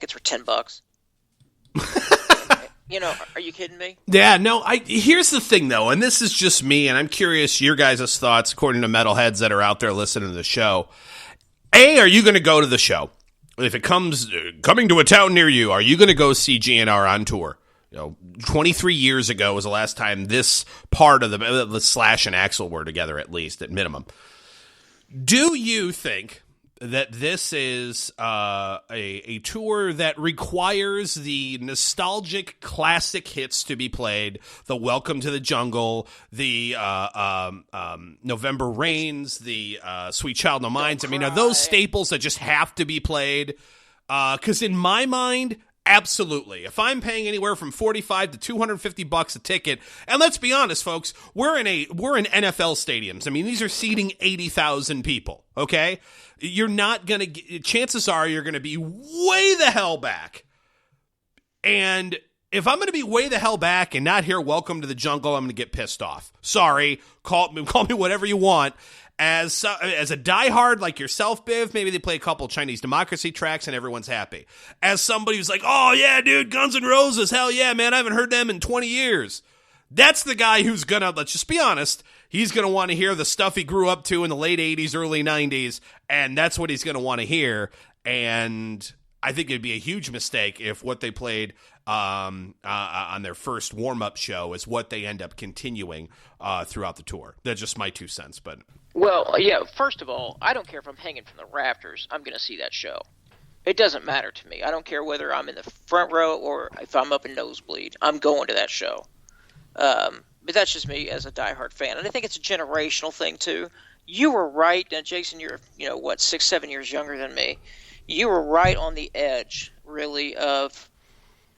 tickets for $10. Are you kidding me? Yeah, no, here's the thing, though, and this is just me, and I'm curious your guys' thoughts, according to metalheads that are out there listening to the show. A, are you going to go to the show? If it coming to a town near you, are you going to go see GNR on tour? 23 years ago was the last time this part of the Slash and Axl were together, at least, at minimum. Do you think that this is a tour that requires the nostalgic classic hits to be played, the Welcome to the Jungle, the November Rains, the Sweet Child No Minds? I mean, are those staples that just have to be played? Because in my mind, absolutely. If I'm paying anywhere from $45 to $250 a ticket, and let's be honest, folks, we're in NFL stadiums. I mean, these are seating 80,000 people. Okay, you're not gonna. Chances are you're gonna be way the hell back. And if I'm gonna be way the hell back and not hear "Welcome to the Jungle," I'm gonna get pissed off. Sorry, call me whatever you want. As a diehard like yourself, Biv, maybe they play a couple Chinese Democracy tracks and everyone's happy. As somebody who's like, oh yeah, dude, Guns N' Roses, hell yeah, man, I haven't heard them in 20 years. That's the guy who's gonna, let's just be honest, he's gonna want to hear the stuff he grew up to in the late 80s, early 90s, and that's what he's gonna want to hear. And I think it'd be a huge mistake if what they played on their first warm-up show is what they end up continuing throughout the tour. That's just my 2 cents, but... Well, yeah, first of all, I don't care if I'm hanging from the rafters. I'm going to see that show. It doesn't matter to me. I don't care whether I'm in the front row or if I'm up in nosebleed. I'm going to that show. But that's just me as a diehard fan. And I think it's a generational thing, too. You were right. And Jason, you're, 6, 7 years younger than me. You were right on the edge, really, of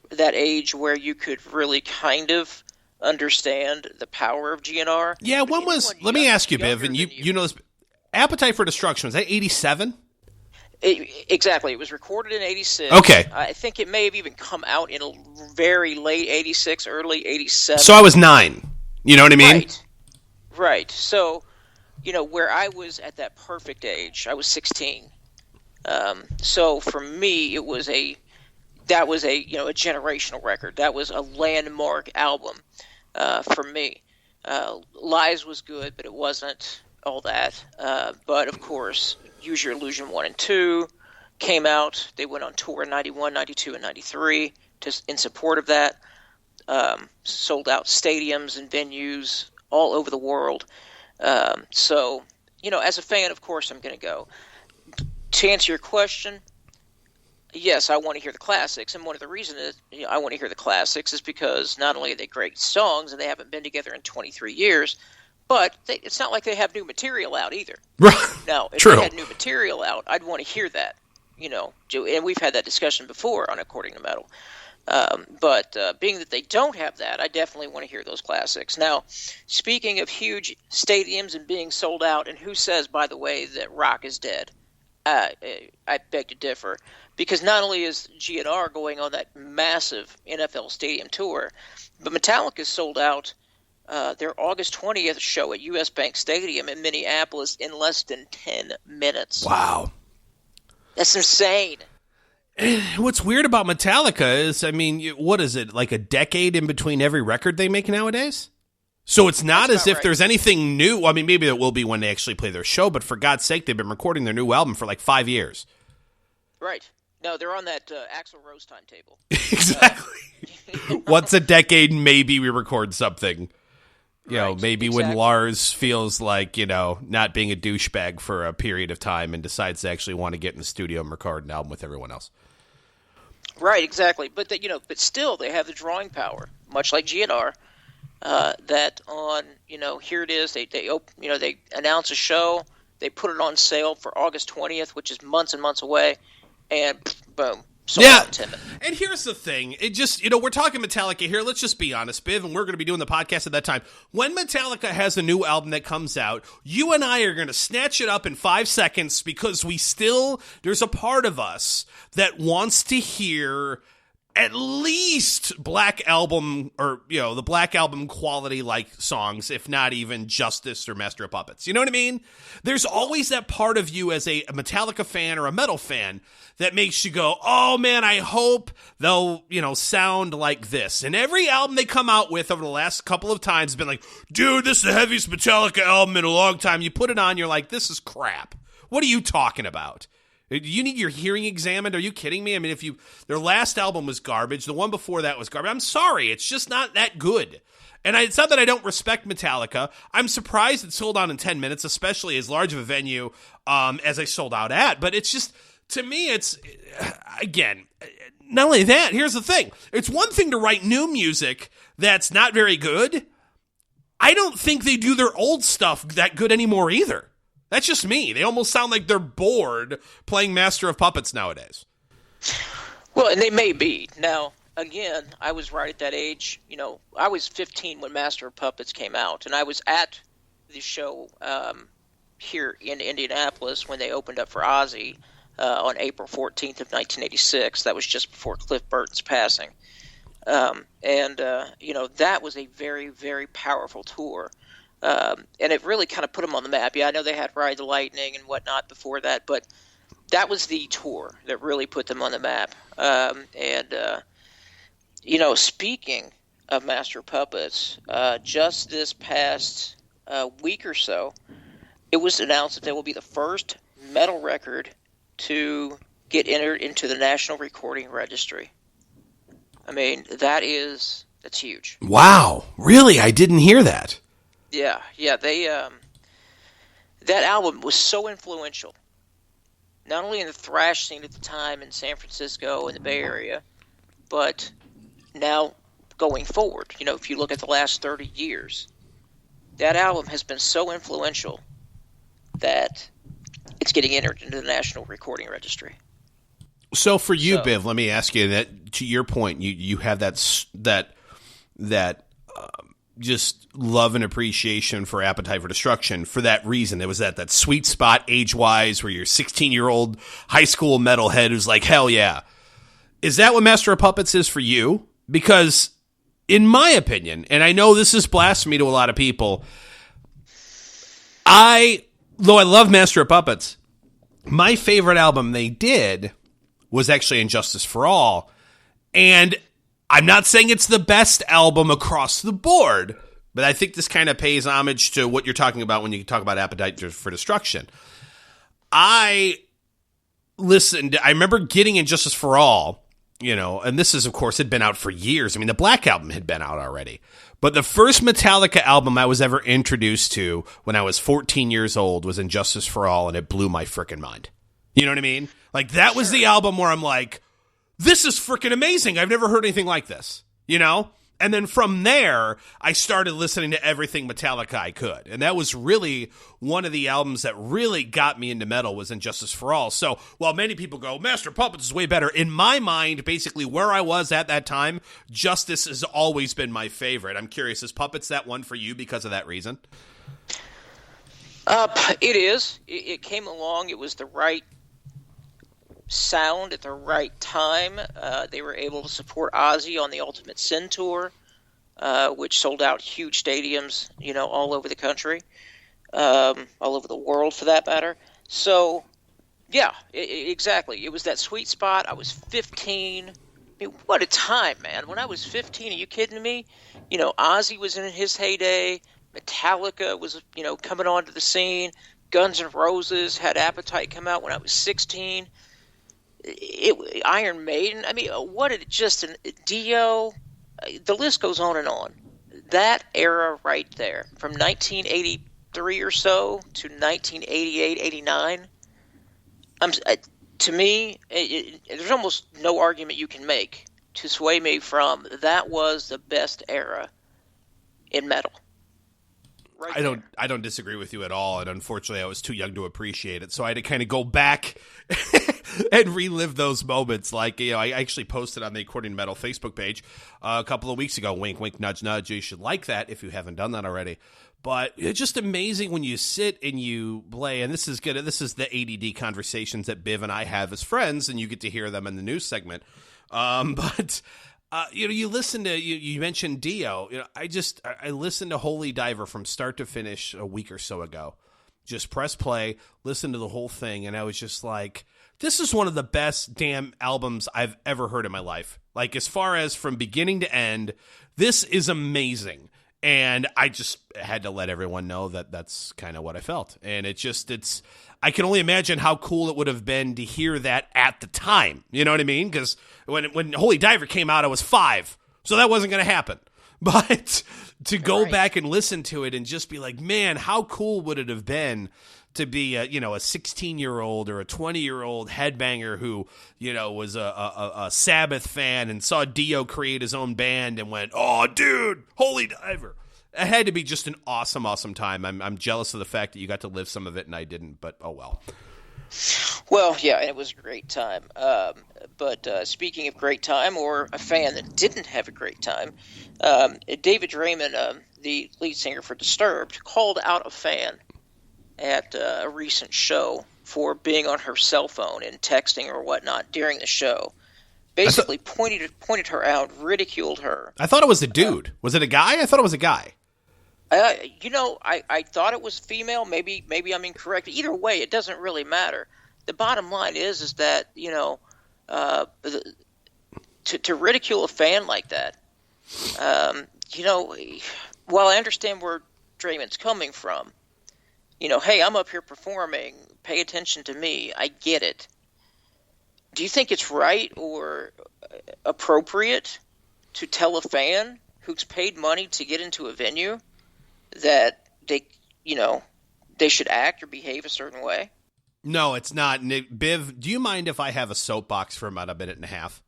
that age where you could really kind of understand the power of GNR. Yeah, when was... Let me ask you, Biv, and you know this... Appetite for Destruction, was that 87? Exactly. It was recorded in 86. Okay. I think it may have even come out in a very late 86, early 87. So I was 9. You know what I mean? Right. So, where I was at that perfect age, I was 16. So for me, that was a generational record. That was a landmark album for me. Lies was good, but it wasn't all that. But of course, Use Your Illusion 1 and 2 came out. They went on tour in 91, 92, and 93 in support of that. Sold out stadiums and venues all over the world. So, as a fan, of course, I'm going to go. To answer your question, yes, I want to hear the classics, and one of the reasons I want to hear the classics is because not only are they great songs, and they haven't been together in 23 years, but it's not like they have new material out either. Right. Now, if True. they had new material out, I'd want to hear that, and we've had that discussion before on According to Metal. But being that they don't have that, I definitely want to hear those classics. Now, speaking of huge stadiums and being sold out, and who says, by the way, that rock is dead? I beg to differ, because not only is GNR going on that massive NFL stadium tour, but Metallica sold out their August 20th show at US Bank Stadium in Minneapolis in less than 10 minutes. Wow. That's insane. What's weird about Metallica is, what is it, like a decade in between every record they make nowadays? So it's not as if there's anything new. I mean, maybe there will be when they actually play their show, but for God's sake, they've been recording their new album for like 5 years. Right. No, they're on that Axl Rose timetable. Exactly. Once a decade, maybe we record something. Maybe when Lars feels like, not being a douchebag for a period of time and decides to actually want to get in the studio and record an album with everyone else. Right, exactly. But but still, they have the drawing power, much like GNR. That on, here it is. They announce a show. They put it on sale for August 20th, which is months and months away, and boom. Yeah, and here's the thing. It just, we're talking Metallica here. Let's just be honest, Biv, and we're going to be doing the podcast at that time. When Metallica has a new album that comes out, you and I are going to snatch it up in 5 seconds because there's a part of us that wants to hear at least Black Album or, the Black Album quality like songs, if not even Justice or Master of Puppets. You know what I mean? There's always that part of you as a Metallica fan or a metal fan that makes you go, oh man, I hope they'll, sound like this. And every album they come out with over the last couple of times has been like, dude, this is the heaviest Metallica album in a long time. You put it on, you're like, this is crap. What are you talking about? You need your hearing examined? Are you kidding me? I mean, their last album was garbage. The one before that was garbage. I'm sorry. It's just not that good. And it's not that I don't respect Metallica. I'm surprised it sold out in 10 minutes, especially as large of a venue as I sold out at. But it's just, to me, it's, again, not only that, here's the thing. It's one thing to write new music that's not very good. I don't think they do their old stuff that good anymore either. That's just me. They almost sound like they're bored playing Master of Puppets nowadays. Well, and they may be. Now, again, I was right at that age. I was 15 when Master of Puppets came out, and I was at the show here in Indianapolis when they opened up for Ozzy on April 14th of 1986. That was just before Cliff Burton's passing. That was a very, very powerful tour. And it really kind of put them on the map. Yeah, I know they had Ride the Lightning and whatnot before that, but that was the tour that really put them on the map. Speaking of Master of Puppets, just this past week or so, it was announced that they will be the first metal record to get entered into the National Recording Registry. I mean, that's huge. Wow. Really? I didn't hear that. Yeah, they that album was so influential, not only in the thrash scene at the time in San Francisco and the Bay Area, but now going forward. If you look at the last 30 years, that album has been so influential that it's getting entered into the National Recording Registry. So for you, Biv, let me ask you that. To your point, you have that just love and appreciation for Appetite for Destruction for that reason. There was that sweet spot age-wise where you're 16-year-old high school metalhead who's like, hell yeah. Is that what Master of Puppets is for you? Because in my opinion, and I know this is blasphemy to a lot of people, though I love Master of Puppets, my favorite album they did was actually Injustice for All. And I'm not saying it's the best album across the board, but I think this kind of pays homage to what you're talking about when you talk about Appetite for Destruction. I remember getting Injustice for All, and this is, of course, had been out for years. I mean, the Black Album had been out already. But the first Metallica album I was ever introduced to when I was 14 years old was Injustice for All, and it blew my frickin' mind. You know what I mean? Like, that was the album where I'm like, this is freaking amazing. I've never heard anything like this, And then from there, I started listening to everything Metallica I could. And that was really one of the albums that really got me into metal was Injustice for All. So while many people go, Master of Puppets is way better, in my mind, basically where I was at that time, Justice has always been my favorite. I'm curious, is Puppets that one for you because of that reason? It is. It came along. It was the right sound at the right time. They were able to support Ozzy on the Ultimate Sin tour, which sold out huge stadiums, all over the country, all over the world for that matter. So, yeah, exactly. It was that sweet spot. I was 15. I mean, what a time, man. When I was 15, are you kidding me? Ozzy was in his heyday. Metallica was, coming onto the scene. Guns N' Roses had Appetite come out when I was 16. Iron Maiden, I mean, Dio, the list goes on and on. That era right there, from 1983 or so to 1988, 89, to me, there's almost no argument you can make to sway me from that was the best era in metal. Right I don't disagree with you at all, and unfortunately I was too young to appreciate it, so I had to kind of go back and relive those moments. Like, I actually posted on the According to Metal Facebook page a couple of weeks ago, wink, wink, nudge, nudge, you should like that if you haven't done that already. But it's just amazing when you sit and you play, and this is the ADD conversations that Biv and I have as friends, and you get to hear them in the news segment. But you listen to you mentioned Dio. I listened to Holy Diver from start to finish a week or so ago. Just press play, listen to the whole thing, and I was just like, this is one of the best damn albums I've ever heard in my life. Like, as far as from beginning to end, this is amazing. And I just had to let everyone know that that's kind of what I felt. And I can only imagine how cool it would have been to hear that at the time. You know what I mean? Because when Holy Diver came out, I was 5. So that wasn't going to happen. But to go back and listen to it and just be like, man, how cool would it have been to be a 16-year-old or a 20-year-old headbanger who, was a Sabbath fan and saw Dio create his own band and went, oh, dude, Holy Diver. It had to be just an awesome, awesome time. I'm jealous of the fact that you got to live some of it and I didn't, but oh well. Well, yeah, it was a great time. But speaking of great time, or a fan that didn't have a great time, David Draiman, the lead singer for Disturbed, called out a fan at a recent show for being on her cell phone and texting or whatnot during the show. Basically pointed her out, ridiculed her. I thought it was a dude. Was it a guy? I thought it was a guy. I thought it was female. Maybe I'm incorrect. Either way, it doesn't really matter. The bottom line is that, to ridicule a fan like that, while I understand where Draiman's coming from, hey, I'm up here performing, pay attention to me, I get it. Do you think it's right or appropriate to tell a fan who's paid money to get into a venue that they should act or behave a certain way? No, it's not. Biv, do you mind if I have a soapbox for about a minute and a half?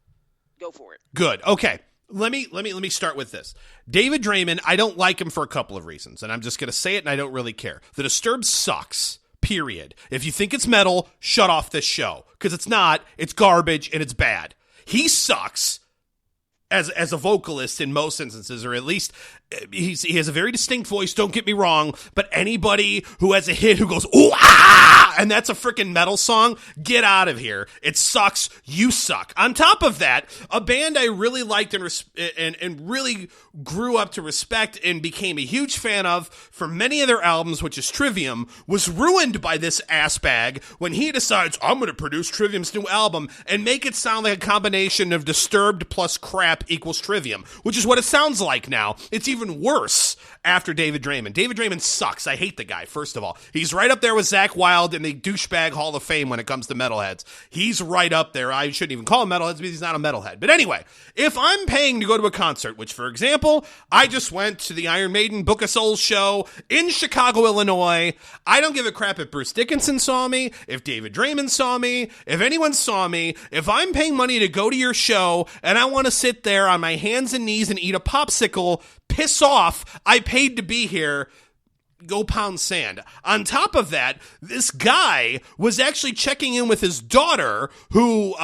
Go for it. Good. Okay. Let me start with this. David Draiman, I don't like him for a couple of reasons, and I'm just going to say it, and I don't really care. The Disturbed sucks. Period. If you think it's metal, shut off this show, because it's not. It's garbage and it's bad. He sucks as a vocalist in most instances, or at least he has a very distinct voice, don't get me wrong, but anybody who has a hit who goes, ooh, ah, and that's a freaking metal song, get out of here. It sucks. You suck. On top of that, a band I really liked and really grew up to respect and became a huge fan of for many of their albums, which is Trivium, was ruined by this ass bag when he decides, I'm going to produce Trivium's new album and make it sound like a combination of Disturbed plus crap equals Trivium, which is what it sounds like now. It's even worse after David Draiman. David Draiman sucks. I hate the guy, first of all. He's right up there with Zakk Wylde in the douchebag Hall of Fame when it comes to metalheads. He's right up there. I shouldn't even call him metalheads because he's not a metalhead. But anyway, if I'm paying to go to a concert, which, for example, I just went to the Iron Maiden Book of Souls show in Chicago, Illinois. I don't give a crap if Bruce Dickinson saw me, if David Draiman saw me, if anyone saw me. If I'm paying money to go to your show and I want to sit there on my hands and knees and eat a popsicle, piss off. I paid to be here. Go pound sand. On top of that, this guy was actually checking in with his daughter who,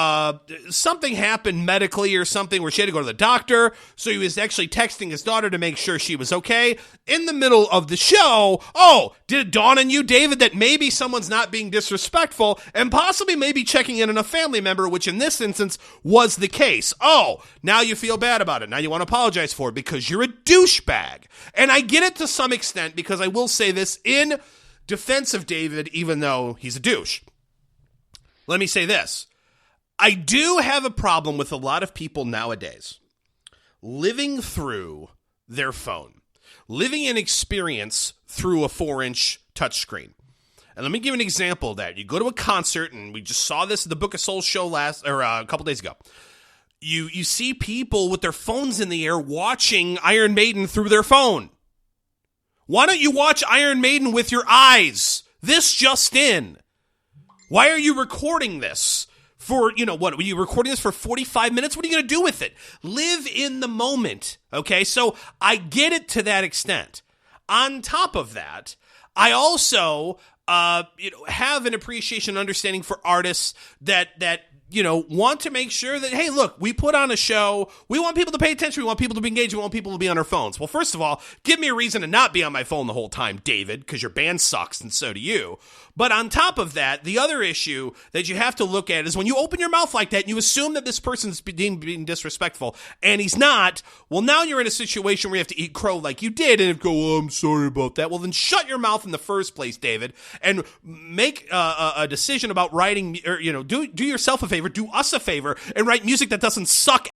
something happened medically or something where she had to go to the doctor. So he was actually texting his daughter to make sure she was okay. In the middle of the show, did it dawn on you, David, that maybe someone's not being disrespectful and possibly maybe checking in on a family member, which in this instance was the case. Now you feel bad about it. Now you want to apologize for it because you're a douchebag. And I get it to some extent because I will say this in defense of David, even though he's a douche. Let me say this. I do have a problem with a lot of people nowadays living through their phone, living an experience through a 4-inch touchscreen. And let me give an example of that. You go to a concert, and we just saw this at the Book of Souls show a couple days ago. You see people with their phones in the air watching Iron Maiden through their phone. Why don't you watch Iron Maiden with your eyes? This just in. Why are you recording this? For, what, were you recording this for 45 minutes? What are you going to do with it? Live in the moment, okay? So I get it to that extent. On top of that, I also, have an appreciation and understanding for artists that want to make sure that, hey, look, we put on a show. We want people to pay attention. We want people to be engaged. We want people to be on their phones. Well, first of all, give me a reason to not be on my phone the whole time, David, because your band sucks and so do you. But on top of that, the other issue that you have to look at is when you open your mouth like that and you assume that this person's being disrespectful and he's not, well, now you're in a situation where you have to eat crow like you did and go, oh, I'm sorry about that. Well, then shut your mouth in the first place, David, and make a decision about writing, or, do yourself a favor, do us a favor, and write music that doesn't suck